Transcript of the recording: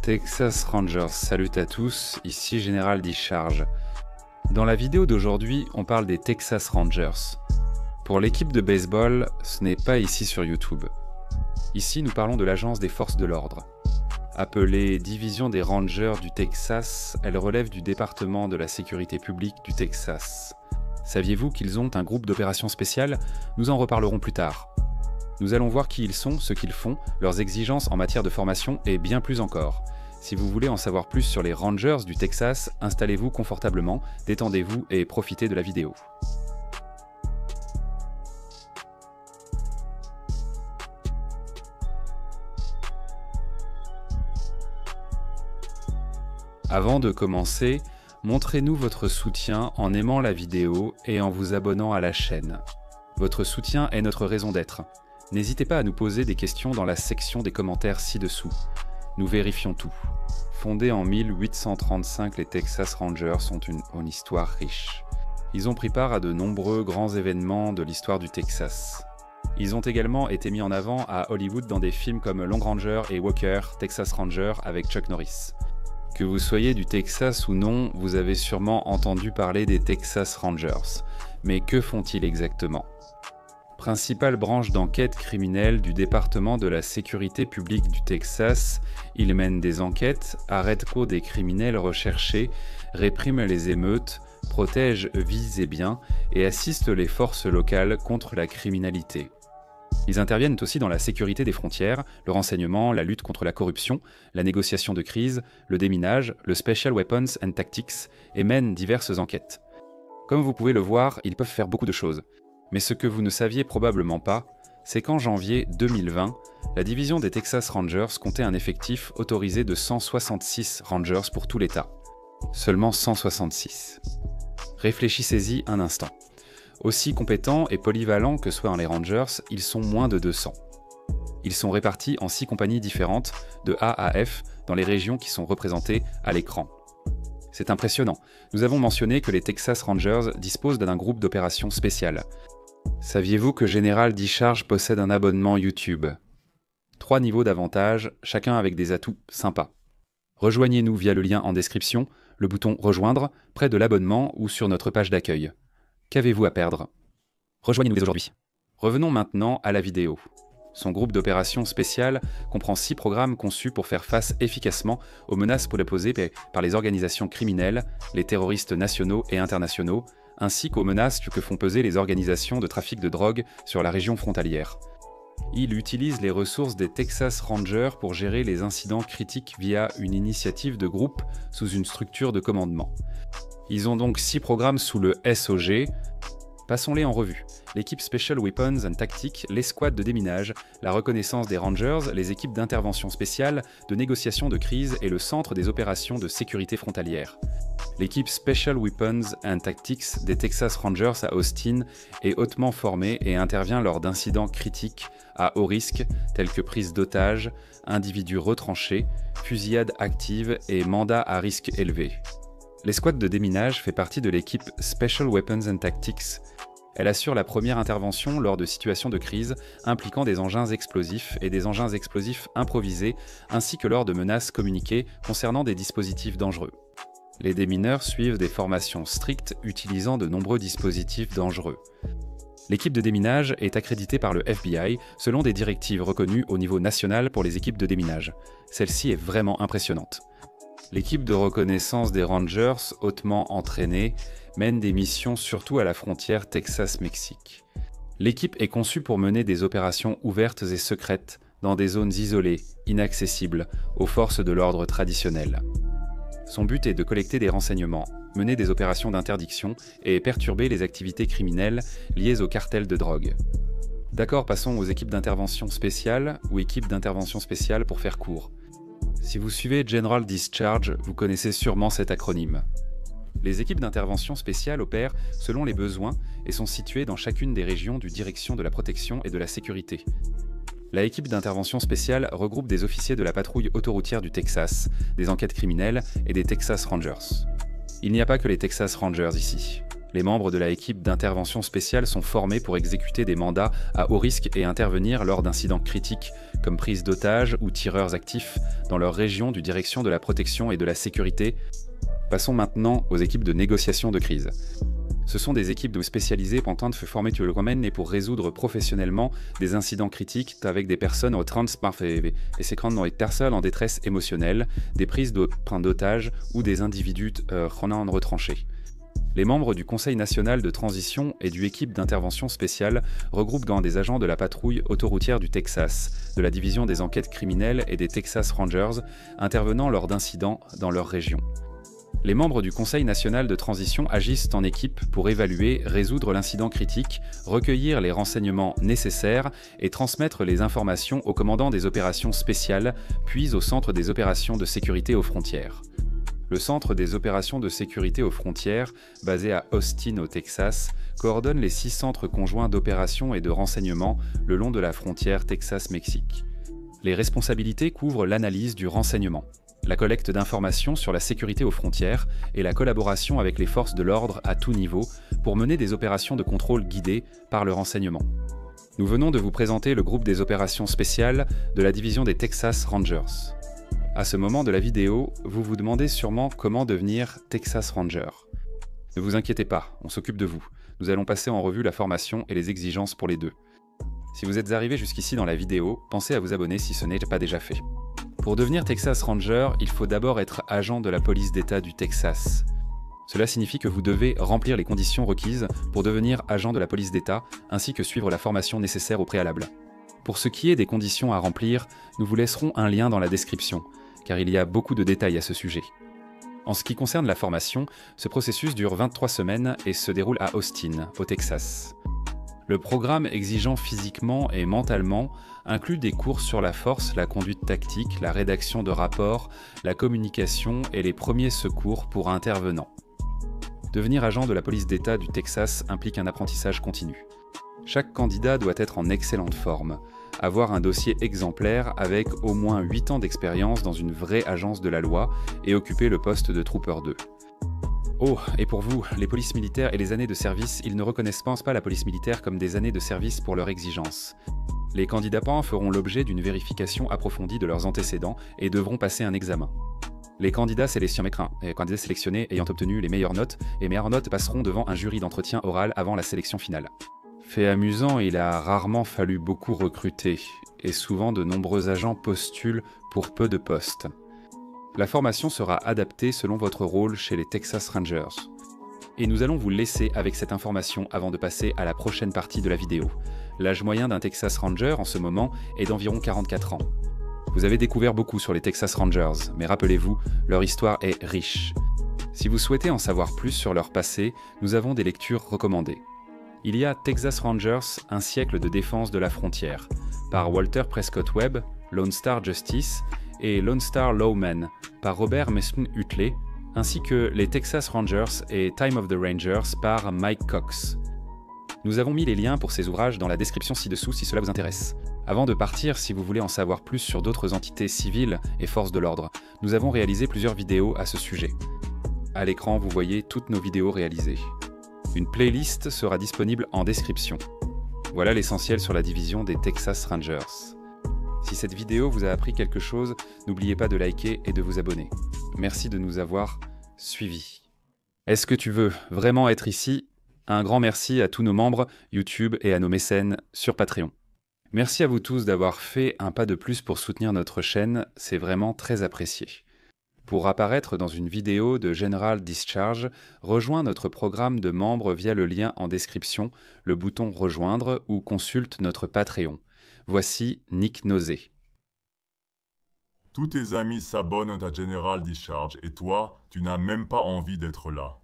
Texas Rangers, salut à tous, ici Général Discharge. Dans la vidéo d'aujourd'hui, on parle des Texas Rangers. Pour l'équipe de baseball, ce n'est pas ici sur YouTube. Ici, nous parlons de l'agence des forces de l'ordre. Appelée Division des Rangers du Texas, elle relève du département de la sécurité publique du Texas. Saviez-vous qu'ils ont un groupe d'opérations spéciales ? Nous en reparlerons plus tard. Nous allons voir qui ils sont, ce qu'ils font, leurs exigences en matière de formation et bien plus encore. Si vous voulez en savoir plus sur les Rangers du Texas, installez-vous confortablement, détendez-vous et profitez de la vidéo. Avant de commencer, montrez-nous votre soutien en aimant la vidéo et en vous abonnant à la chaîne. Votre soutien est notre raison d'être. N'hésitez pas à nous poser des questions dans la section des commentaires ci-dessous. Nous vérifions tout. Fondés en 1835, les Texas Rangers ont une histoire riche. Ils ont pris part à de nombreux grands événements de l'histoire du Texas. Ils ont également été mis en avant à Hollywood dans des films comme Long Ranger et Walker, Texas Ranger avec Chuck Norris. Que vous soyez du Texas ou non, vous avez sûrement entendu parler des Texas Rangers. Mais que font-ils exactement ? Principale branche d'enquête criminelle du département de la sécurité publique du Texas, ils mènent des enquêtes, arrêtent des criminels recherchés, répriment les émeutes, protègent vies et biens et assistent les forces locales contre la criminalité. Ils interviennent aussi dans la sécurité des frontières, le renseignement, la lutte contre la corruption, la négociation de crise, le déminage, le Special Weapons and Tactics et mènent diverses enquêtes. Comme vous pouvez le voir, ils peuvent faire beaucoup de choses. Mais ce que vous ne saviez probablement pas, c'est qu'en janvier 2020, la division des Texas Rangers comptait un effectif autorisé de 166 Rangers pour tout l'État. Seulement 166. Réfléchissez-y un instant. Aussi compétents et polyvalents que soient les Rangers, ils sont moins de 200. Ils sont répartis en 6 compagnies différentes, de A à F, dans les régions qui sont représentées à l'écran. C'est impressionnant. Nous avons mentionné que les Texas Rangers disposent d'un groupe d'opérations spéciales. Saviez-vous que Général Discharge possède un abonnement YouTube ? 3 niveaux d'avantages, chacun avec des atouts sympas. Rejoignez-nous via le lien en description, le bouton « Rejoindre » près de l'abonnement ou sur notre page d'accueil. Qu'avez-vous à perdre ? Rejoignez-nous dès aujourd'hui. Revenons maintenant à la vidéo. Son groupe d'opérations spéciales comprend 6 programmes conçus pour faire face efficacement aux menaces posées par les organisations criminelles, les terroristes nationaux et internationaux, ainsi qu'aux menaces que font peser les organisations de trafic de drogue sur la région frontalière. Il utilise les ressources des Texas Rangers pour gérer les incidents critiques via une initiative de groupe sous une structure de commandement. Ils ont donc 6 programmes sous le SOG. Passons-les en revue. L'équipe Special Weapons and Tactics, l'escouade de déminage, la reconnaissance des Rangers, les équipes d'intervention spéciale, de négociation de crise et le centre des opérations de sécurité frontalière. L'équipe Special Weapons and Tactics des Texas Rangers à Austin est hautement formée et intervient lors d'incidents critiques à haut risque tels que prise d'otages, individus retranchés, fusillades actives et mandats à risque élevé. L'escouade de déminage fait partie de l'équipe Special Weapons and Tactics. Elle assure la première intervention lors de situations de crise impliquant des engins explosifs et des engins explosifs improvisés, ainsi que lors de menaces communiquées concernant des dispositifs dangereux. Les démineurs suivent des formations strictes utilisant de nombreux dispositifs dangereux. L'équipe de déminage est accréditée par le FBI selon des directives reconnues au niveau national pour les équipes de déminage. Celle-ci est vraiment impressionnante. L'équipe de reconnaissance des Rangers, hautement entraînée, mène des missions surtout à la frontière Texas-Mexique. L'équipe est conçue pour mener des opérations ouvertes et secrètes dans des zones isolées, inaccessibles aux forces de l'ordre traditionnelles. Son but est de collecter des renseignements, mener des opérations d'interdiction et perturber les activités criminelles liées aux cartels de drogue. D'accord, passons aux équipes d'intervention spéciale ou équipes d'intervention spéciale pour faire court. Si vous suivez General Discharge, vous connaissez sûrement cet acronyme. Les équipes d'intervention spéciale opèrent selon les besoins et sont situées dans chacune des régions du Direction de la protection et de la sécurité. La équipe d'intervention spéciale regroupe des officiers de la patrouille autoroutière du Texas, des enquêtes criminelles et des Texas Rangers. Il n'y a pas que les Texas Rangers ici. Les membres de la équipe d'intervention spéciale sont formés pour exécuter des mandats à haut risque et intervenir lors d'incidents critiques, comme prise d'otages ou tireurs actifs dans leur région du direction de la protection et de la sécurité. Passons maintenant aux équipes de négociation de crise. Ce sont des équipes spécialisées pendant de former et pour résoudre professionnellement des incidents critiques avec des personnes au et des personnes en détresse émotionnelle, des prises d'otages ou des individus retranchés. Les membres du Conseil national de transition et du équipe d'intervention spéciale regroupent des agents de la patrouille autoroutière du Texas, de la division des enquêtes criminelles et des Texas Rangers, intervenant lors d'incidents dans leur région. Les membres du Conseil national de transition agissent en équipe pour évaluer, résoudre l'incident critique, recueillir les renseignements nécessaires et transmettre les informations au commandant des opérations spéciales, puis au Centre des opérations de sécurité aux frontières. Le Centre des opérations de sécurité aux frontières, basé à Austin au Texas, coordonne les 6 centres conjoints d'opérations et de renseignement le long de la frontière Texas-Mexique. Les responsabilités couvrent l'analyse du renseignement, la collecte d'informations sur la sécurité aux frontières et la collaboration avec les forces de l'ordre à tout niveau pour mener des opérations de contrôle guidées par le renseignement. Nous venons de vous présenter le groupe des opérations spéciales de la division des Texas Rangers. À ce moment de la vidéo, vous vous demandez sûrement comment devenir Texas Ranger. Ne vous inquiétez pas, on s'occupe de vous. Nous allons passer en revue la formation et les exigences pour les deux. Si vous êtes arrivé jusqu'ici dans la vidéo, pensez à vous abonner si ce n'est pas déjà fait. Pour devenir Texas Ranger, il faut d'abord être agent de la police d'État du Texas. Cela signifie que vous devez remplir les conditions requises pour devenir agent de la police d'État, ainsi que suivre la formation nécessaire au préalable. Pour ce qui est des conditions à remplir, nous vous laisserons un lien dans la description, car il y a beaucoup de détails à ce sujet. En ce qui concerne la formation, ce processus dure 23 semaines et se déroule à Austin, au Texas. Le programme exigeant physiquement et mentalement inclut des cours sur la force, la conduite tactique, la rédaction de rapports, la communication et les premiers secours pour intervenants. Devenir agent de la police d'État du Texas implique un apprentissage continu. Chaque candidat doit être en excellente forme, avoir un dossier exemplaire avec au moins 8 ans d'expérience dans une vraie agence de la loi et occuper le poste de Trooper 2. Oh, et pour vous, les polices militaires et les années de service, ils ne reconnaissent pas la police militaire comme des années de service pour leurs exigences. Les candidats feront l'objet d'une vérification approfondie de leurs antécédents et devront passer un examen. Les candidats sélectionnés ayant obtenu les meilleures notes passeront devant un jury d'entretien oral avant la sélection finale. Fait amusant, il a rarement fallu beaucoup recruter, et souvent de nombreux agents postulent pour peu de postes. La formation sera adaptée selon votre rôle chez les Texas Rangers. Et nous allons vous laisser avec cette information avant de passer à la prochaine partie de la vidéo. L'âge moyen d'un Texas Ranger en ce moment est d'environ 44 ans. Vous avez découvert beaucoup sur les Texas Rangers, mais rappelez-vous, leur histoire est riche. Si vous souhaitez en savoir plus sur leur passé, nous avons des lectures recommandées. Il y a Texas Rangers, un siècle de défense de la frontière, par Walter Prescott Webb, Lone Star Justice, et Lone Star Lawman, par Robert Messon Hutley, ainsi que les Texas Rangers et Time of the Rangers par Mike Cox. Nous avons mis les liens pour ces ouvrages dans la description ci-dessous si cela vous intéresse. Avant de partir, si vous voulez en savoir plus sur d'autres entités civiles et forces de l'ordre, nous avons réalisé plusieurs vidéos à ce sujet. À l'écran, vous voyez toutes nos vidéos réalisées. Une playlist sera disponible en description. Voilà l'essentiel sur la division des Texas Rangers. Si cette vidéo vous a appris quelque chose, n'oubliez pas de liker et de vous abonner. Merci de nous avoir suivis. Est-ce que tu veux vraiment être ici? Un grand merci à tous nos membres YouTube et à nos mécènes sur Patreon. Merci à vous tous d'avoir fait un pas de plus pour soutenir notre chaîne, c'est vraiment très apprécié. Pour apparaître dans une vidéo de General Discharge, rejoins notre programme de membres via le lien en description, le bouton Rejoindre ou consulte notre Patreon. Voici Nick Nosé. Tous tes amis s'abonnent à General Discharge et toi, tu n'as même pas envie d'être là.